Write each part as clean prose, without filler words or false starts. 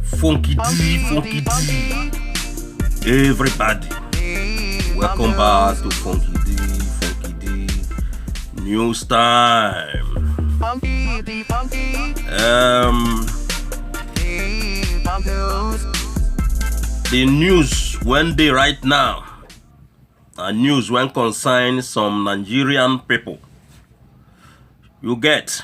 Funky D. Everybody, welcome back to Funky D. News time. The news when they right now. News when concern some Nigerian people. You get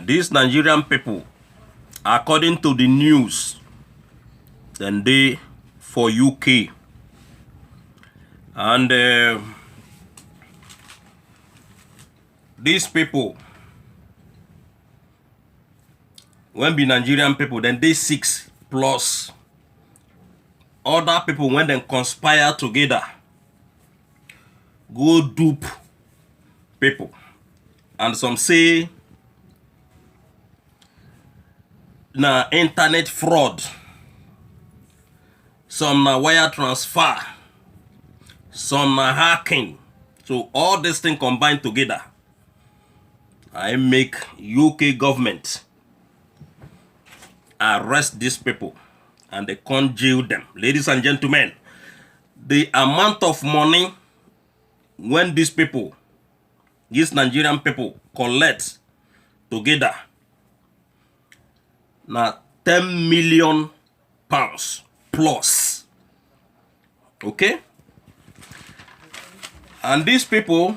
these Nigerian people, according to the news, then they for UK and these people when be Nigerian people, then they 6 plus other people when they conspire together go dupe people, and some say na internet fraud, some na wire transfer, some na hacking. So all this thing combined together, I make UK government arrest these people and they can't jail them. Ladies and gentlemen, the amount of money when these people, these Nigerian people collect together, now 10 million pounds plus. Okay? And these people,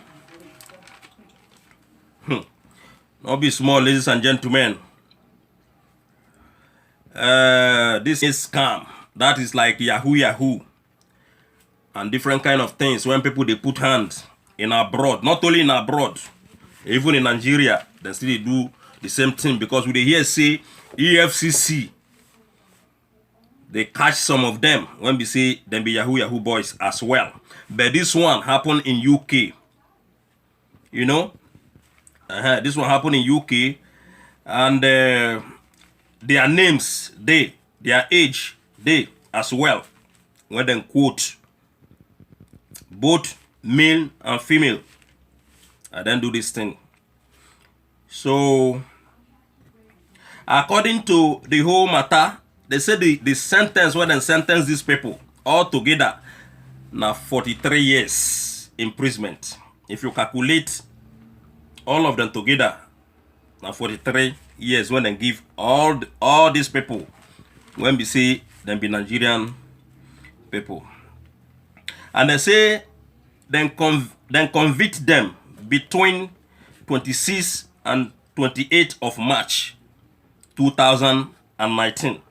not be small, ladies and gentlemen. This is scam. That is like Yahoo and different kind of things when people they put hands in abroad, not only in abroad, even in Nigeria, they still do the same thing, because we hear say EFCC, they catch some of them when we say them be Yahoo boys as well. But this one happened in UK. You know, this one happened in UK, and their names, their age, as well, when they quote both male and female, and then do this thing. So according to the whole matter, they say the sentence, when they sentence these people all together, now 43 years imprisonment. If you calculate all of them together, now 43 years when they give all these people, when we say them be Nigerian people, and they say then convict them between 26 and 28 of March 2019.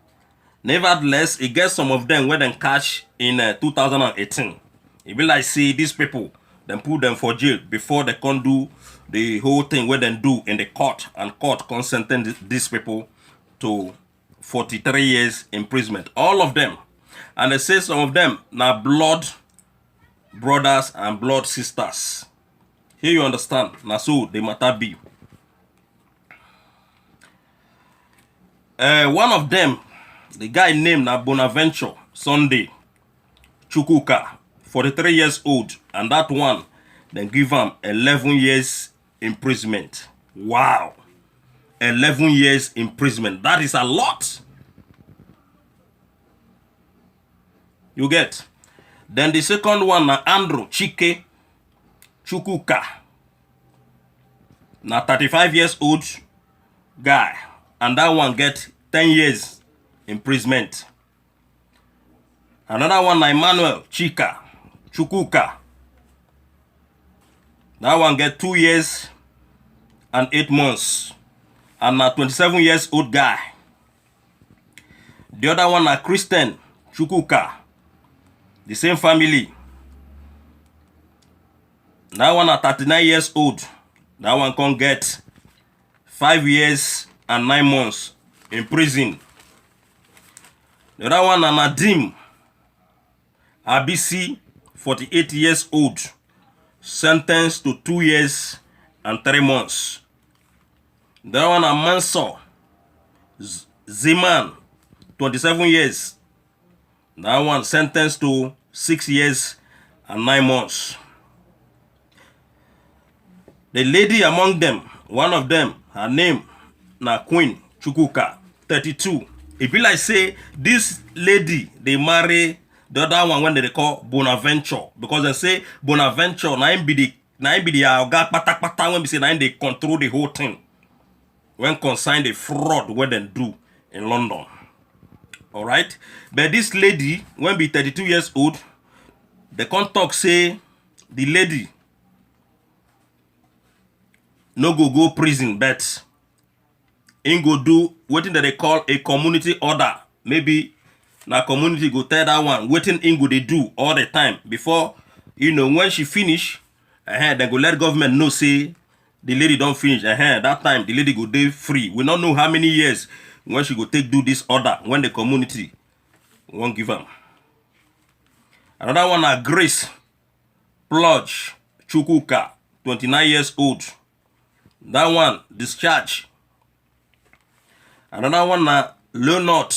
Nevertheless, it gets some of them when they catch in 2018. It be like, see, these people, then put them for jail before they can do the whole thing where they do in the court, and court consenting these people to 43 years imprisonment. All of them. And they say some of them now blood brothers and blood sisters. Here you understand. Now so the matter be. One of them, the guy named Bonaventure Sunday Chukwuka, 43 years old, and that one, then give him 11 years imprisonment. Wow. 11 years imprisonment. That is a lot. You get? Then the second one, na Andrew Chike Chukwuka, na 35 years old guy, and that one get 10 years imprisonment. Another one, na Emmanuel Chika Chukwuka, that one get 2 years and 8 months, and na 27 years old guy. The other one, na Christian Chukwuka, the same family. That one at 39 years old. That one can get 5 years and 9 months in prison. The other one, Nadim Abisi, 48 years old, sentenced to 2 years and 3 months. The other one, Mansour Ziman, 27 years. That one sentenced to 6 years and 9 months. The lady among them, one of them, her name na Queen Chukwuka, 32. It be like say this lady they marry the other one when they call Bonaventure, because they say Bonaventure na be the oga pata when we say na they control the whole thing when concern the fraud when they do in London. All right, but this lady when be 32 years old, the talk say the lady no go prison, but in go do waiting that they call a community order. Maybe na community go tell that one waiting in go they do all the time before, you know, when she finish, then go let government know say the lady don't finish. That time the lady go day free. We don't know how many years when she go take do this order when the community won't give them. Another one are Grace Plodge Chukuka, 29 years old. That one discharged. Another one are Leonard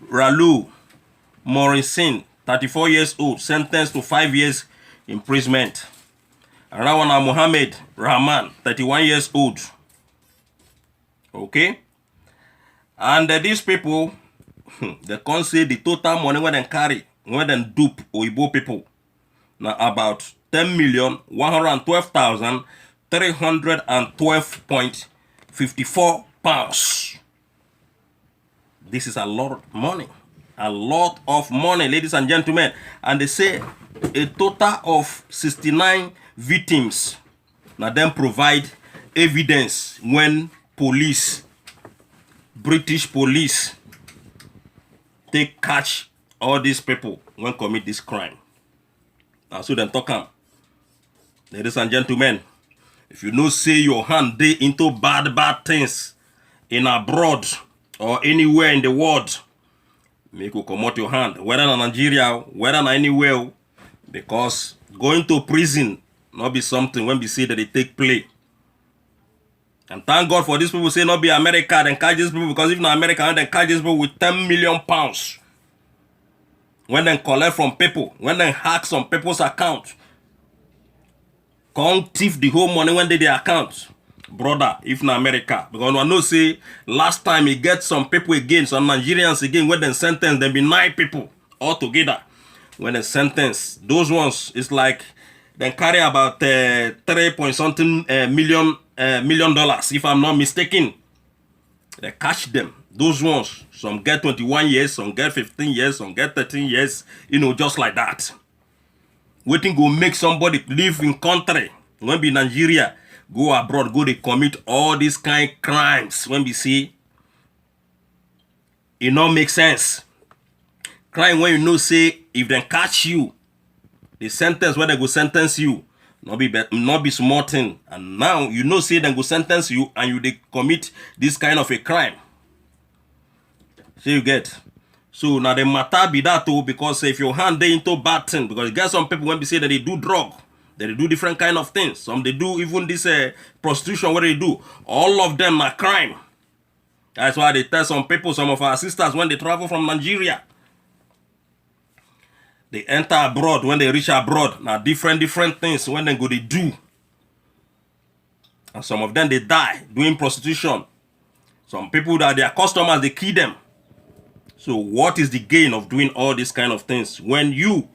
Ralu Morrison, 34 years old, sentenced to 5 years imprisonment. Another one are Mohammed Rahman, 31 years old. Okay? And these people, they can say the total money when they carry, when they dupe Oyibo people, now about 10,112,312.54 pounds. This is a lot of money. A lot of money, ladies and gentlemen. And they say a total of 69 victims. Now them provide evidence when police, British police, they catch all these people when commit this crime. Now so them talk am. Ladies and gentlemen, if you know say your hand dey into bad things in abroad or anywhere in the world, make you come out your hand, whether in Nigeria, whether in anywhere, because going to prison not be something when we say that they take play. And thank God for these people say not be America, then catch these people, because if not America, then catch these people with 10 million pounds. When they collect from people, when they hack some people's account, come thief the whole money when they their account. Brother, if not America, because I know say last time he get some people again, some Nigerians again, when they sentence, there be 9 people all together. When they sentence, those ones, it's like they carry about 3 point something million dollars, if I'm not mistaken. They catch them. Those ones, some get 21 years, some get 15 years, some get 13 years, you know, just like that. Waiting go make somebody live in country, when be Nigeria, go abroad, go they commit all these kind of crimes. When we see, it not make sense. Crime when you know say if they catch you, the sentence when they go sentence you, not be small thing. And now you know say they go sentence you and you they commit this kind of a crime. So you get. So now the matter be that too, because if your hand they into bad thing, because you get some people when we say that they do drug, that they do different kind of things. Some they do even this prostitution, what they do. All of them are crime. That's why they tell some people, some of our sisters, when they travel from Nigeria, they enter abroad. When they reach abroad, now different things when they go they do. And some of them they die doing prostitution. Some people that their customers, they kill them. So what is the gain of doing all these kind of things when you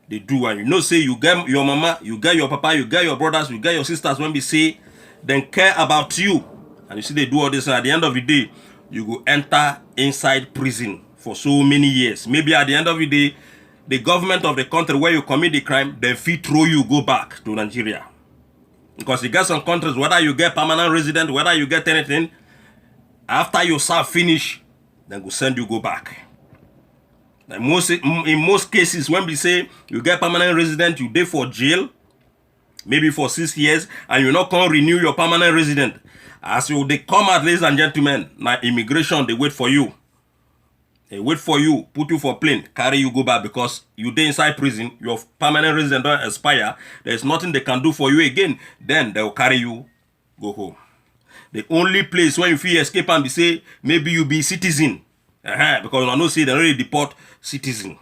they do, and you know say you get your mama, you get your papa, you get your brothers, you get your sisters, when we say then care about you, and you see they do all this, and at the end of the day you go enter inside prison for so many years. Maybe at the end of the day the government of the country where you commit the crime, then fit throw you go back to Nigeria. Because you get some countries, whether you get permanent resident, whether you get anything, after you serve finish, then go send you go back. In most cases, when we say you get permanent resident, you dey for jail, maybe for 6 years, and you not come renew your permanent resident. As you they come out, ladies and gentlemen, now immigration, they wait for you. They wait for you, put you for plane, carry you go back, because you dey inside prison, your permanent resident don't expire. There's nothing they can do for you again. Then they will carry you, go home. The only place when you feel escape and be say maybe you be citizen, because I know say they already deport citizen.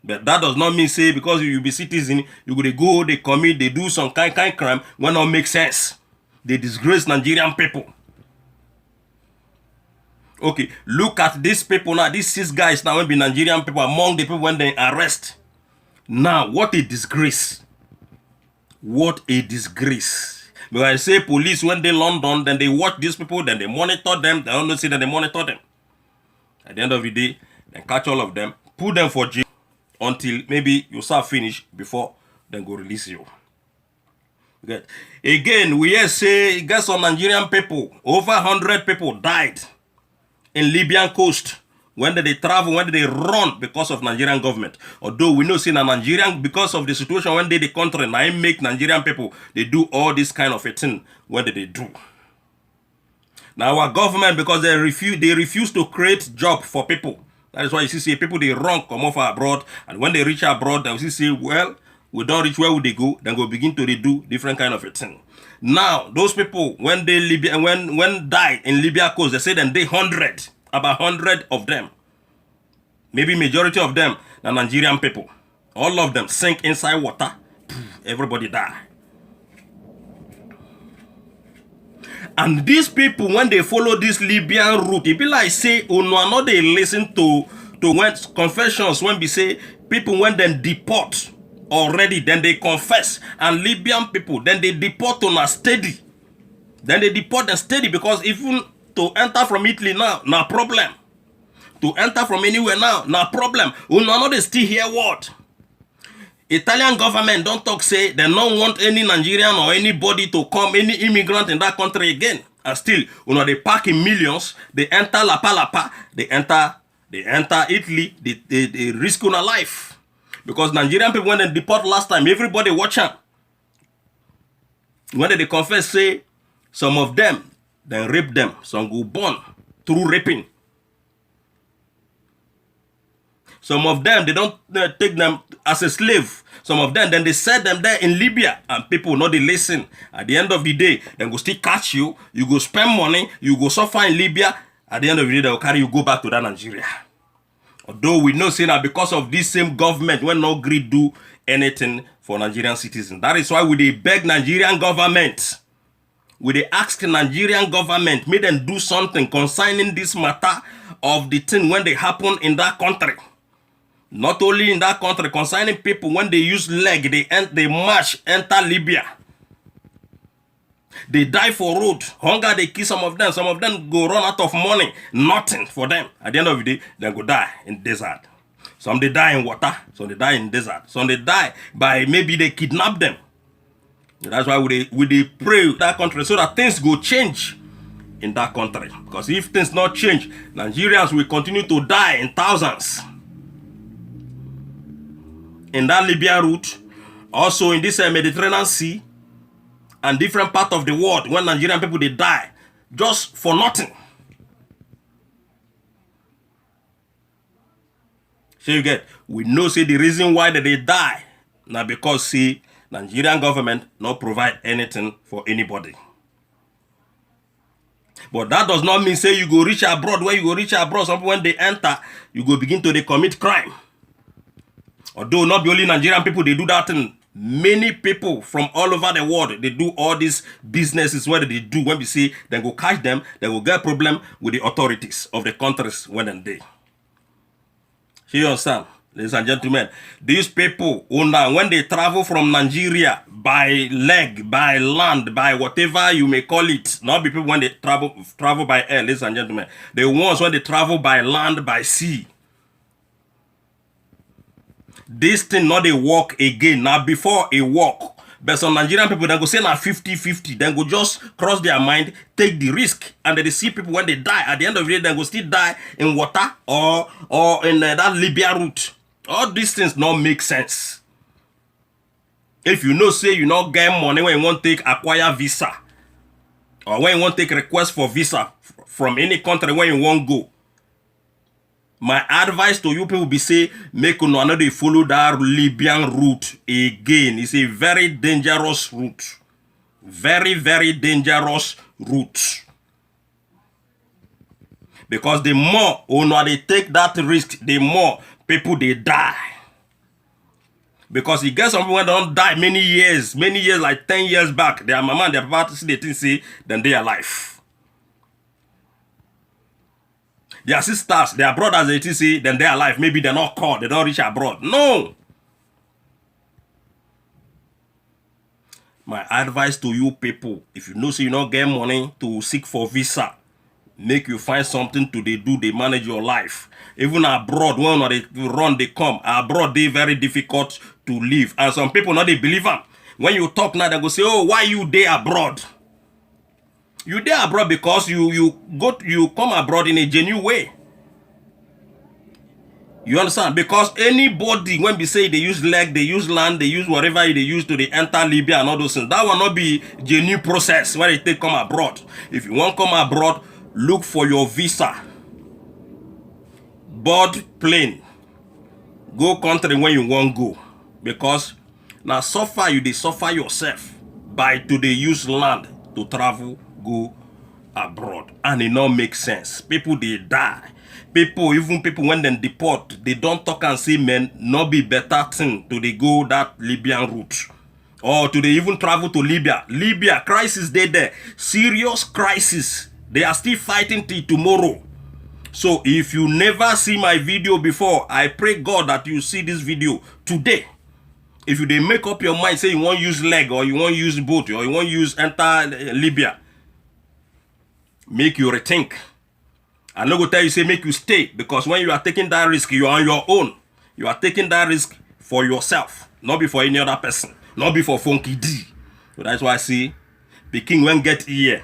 But that does not mean say because you be citizen, you go, they commit, they do some kind crime when not make sense. They disgrace Nigerian people. Okay, look at these people now. These 6 guys now will be Nigerian people among the people when they arrest. Now, what a disgrace. What a disgrace. Because I say police, when they London, then they watch these people, then they monitor them. They don't see that they monitor them. At the end of the day, then catch all of them, put them for jail until maybe you start finish before then go release you. Okay. Again, we here say get some Nigerian people, over 100 people died in Libyan coast. When did they travel? When did they run because of Nigerian government? Although we know see that Nigerian, because of the situation when they the country, now it make Nigerian people, they do all this kind of a thing. What did they do? Now our government, because they refuse to create job for people. That is why you see people they run come off abroad, and when they reach abroad, they will say, well, we don't reach where would they go, then go begin to redo different kind of a thing. Now those people when they Libya when died in Libya coast, they say then they 100, about 100 of them, maybe majority of them are Nigerian people. All of them sink inside water, everybody die. And these people, when they follow this Libyan route, it be like say, oh no, not they listen to when confessions when we say people when they deport already, then they confess, and Libyan people then they deport on a steady. Then they deport them steady, because even to enter from Italy now, no problem. To enter from anywhere now, no problem. Oh no, not they still hear what? Italian government don't talk say they don't want any Nigerian or anybody to come, any immigrant in that country again. And still, you know, they pack in millions, they enter Lapa, they enter Italy, they risk on a life. Because Nigerian people, when they deport last time, everybody watch them. When they confess, say, some of them, then rape them, some go born through raping. Some of them, they don't take them as a slave. Some of them, then they set them there in Libya, and people know they listen. At the end of the day, they go still catch you, you go spend money, you go suffer in Libya. At the end of the day, they will carry you go back to that Nigeria. Although we know say that because of this same government, when no agree do anything for Nigerian citizens. That is why we they beg Nigerian government. We they ask the Nigerian government, make them do something concerning this matter of the thing when they happen in that country. Not only in that country, concerning people when they use leg, they march, enter Libya. They die for road. Hunger, they kill some of them. Some of them go run out of money. Nothing for them. At the end of the day, they go die in desert. Some they die in water. Some they die in desert. Some they die by maybe they kidnap them. That's why we pray that country so that things go change in that country. Because if things not change, Nigerians will continue to die in thousands. In that Libya route, also in this Mediterranean Sea, and different part of the world, when Nigerian people they die just for nothing. So you get, we know say the reason why they die now because see Nigerian government not provide anything for anybody. But that does not mean say you go reach abroad. When you go reach abroad, some people when they enter, you go begin to they commit crime. Although not be only Nigerian people, they do that thing. Many people from all over the world, they do all these businesses where they do. When we see, then go catch them, they will get problem with the authorities of the countries when they. You understand, ladies and gentlemen? These people, when they travel from Nigeria by leg, by land, by whatever you may call it, not people when they travel by air, ladies and gentlemen. The ones when they travel by land, by sea. This thing not a walk again. Now before a walk, but some Nigerian people then go say now 50-50, then go just cross their mind, take the risk, and then they see people when they die. At the end of the day, they go still die in water or in that Libya route. All these things not make sense. If you know say you not get money when you want to take acquire visa, or when you want to take request for visa from any country when you want go. My advice to you people be say, make another follow that Libyan route again. It's a very dangerous route. Very, very dangerous route. Because the more they take that risk, the more people they die. Because you get some people who don't die many years, like 10 years back. Their mama and their papa see the thing say, then they are alive. their sisters, their brothers, etc., then they're alive. Maybe they're not called, they don't reach abroad. No. My advice to you people, if you know so you not get money to seek for visa, make you find something to do, they manage your life. Even abroad, when they run, they come. Abroad, they very difficult to live. And some people not they believe them. When you talk now, they go say, oh, why you there abroad? You there abroad because you come abroad in a genuine way. You understand? Because anybody, when we say they use leg, they use land, they use whatever they use to enter Libya and all those things, that will not be genuine process when they take come abroad. If you want to come abroad, look for your visa. Board plane. Go country when you want go. Because now suffer you, they suffer yourself by to they use land to travel, go abroad. And it not make sense. People, they die. People, even people when they deport, they don't talk and say, man, not be better thing to they go that Libyan route. Or to they even travel to Libya. Libya, crisis they there. Serious crisis. They are still fighting till tomorrow. So if you never see my video before, I pray God that you see this video today. If you they make up your mind, say you want to use leg or you want to use boat or you want to use enter Libya, make you rethink. I'm not going to tell you, say, make you stay. Because when you are taking that risk, you are on your own. You are taking that risk for yourself. Not be for any other person. Not be for Funky D. So that's why I see the king won't get here.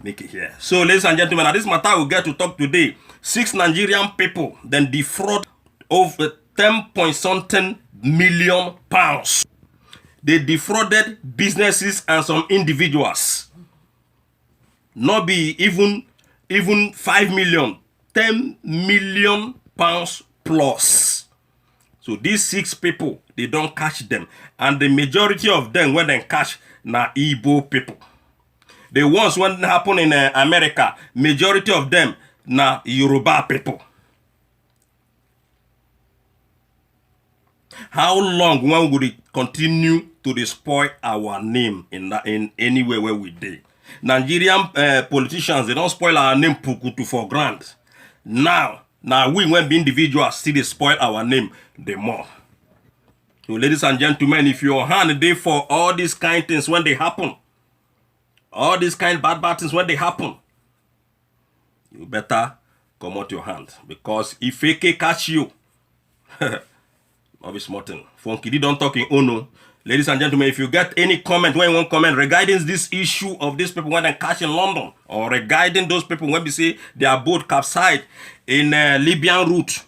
Make it here. So, ladies and gentlemen, at this matter, we'll get to talk today. 6 Nigerian people then defraud over 10-point-something million pounds. They defrauded businesses and some individuals. Not be even 5 million, 10 million pounds plus. So these 6 people, they don't catch them. And the majority of them, when they catch, na Igbo people. The ones when it happen in America, majority of them, na Yoruba people. How long when would it continue to destroy our name in anywhere where we did? Nigerian politicians, they don't spoil our name for grant. Now we when be individuals still they spoil our name the more. So ladies and gentlemen, if your hand there for all these kind of things when they happen, all these kind of bad things when they happen, you better come out your hand. Because if AK catch you, not be smart thing. Funky D don't talk in ono. Ladies and gentlemen, if you get any comment, when you want comment regarding this issue of these people when they catch in London, or regarding those people when we say their boat capsized in Libyan route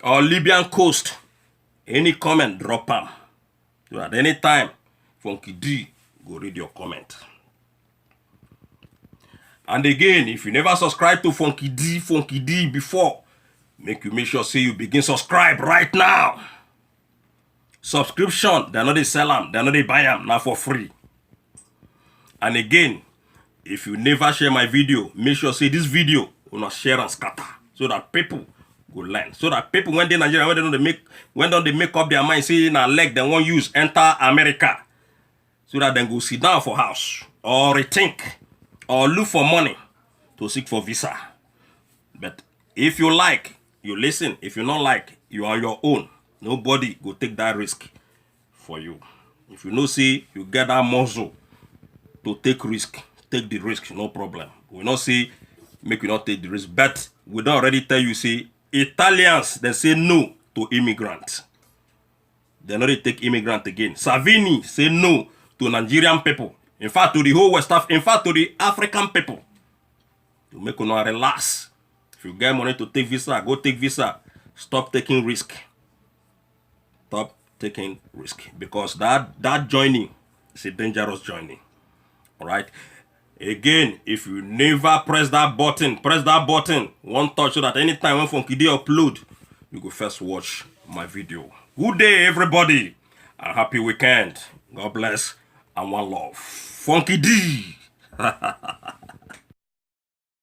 or Libyan coast, any comment, drop them. So at any time, Funky D go read your comment. And again, if you never subscribe to Funky D before, make sure say you begin subscribe right now. Subscription, they're not they sell them, they're not they buy them, now for free. And again, if you never share my video, make sure say this video will not share and scatter, so that people go learn. So that people when they in Nigeria, when they make up their mind, say na leg they won't use, enter America, so that then go sit down for house or rethink or look for money to seek for visa. But if you like, you listen. If you not like, you are on your own. Nobody go take that risk for you. If you know see you get that muscle to take risk, take the risk, no problem. We not say make you not take the risk, but we don't already tell you say Italians they say no to immigrants. They not they take immigrant again. Savini say no to Nigerian people. In fact, to the whole West Africa, in fact to the African people. To make you not relax. If you get money to take visa, go take visa. Stop taking risk. Stop taking risk. Because that joining is a dangerous joining. Alright? Again, if you never press that button, one touch so that anytime when Funky D upload, you go first watch my video. Good day, everybody. And happy weekend. God bless and one love. Funky D.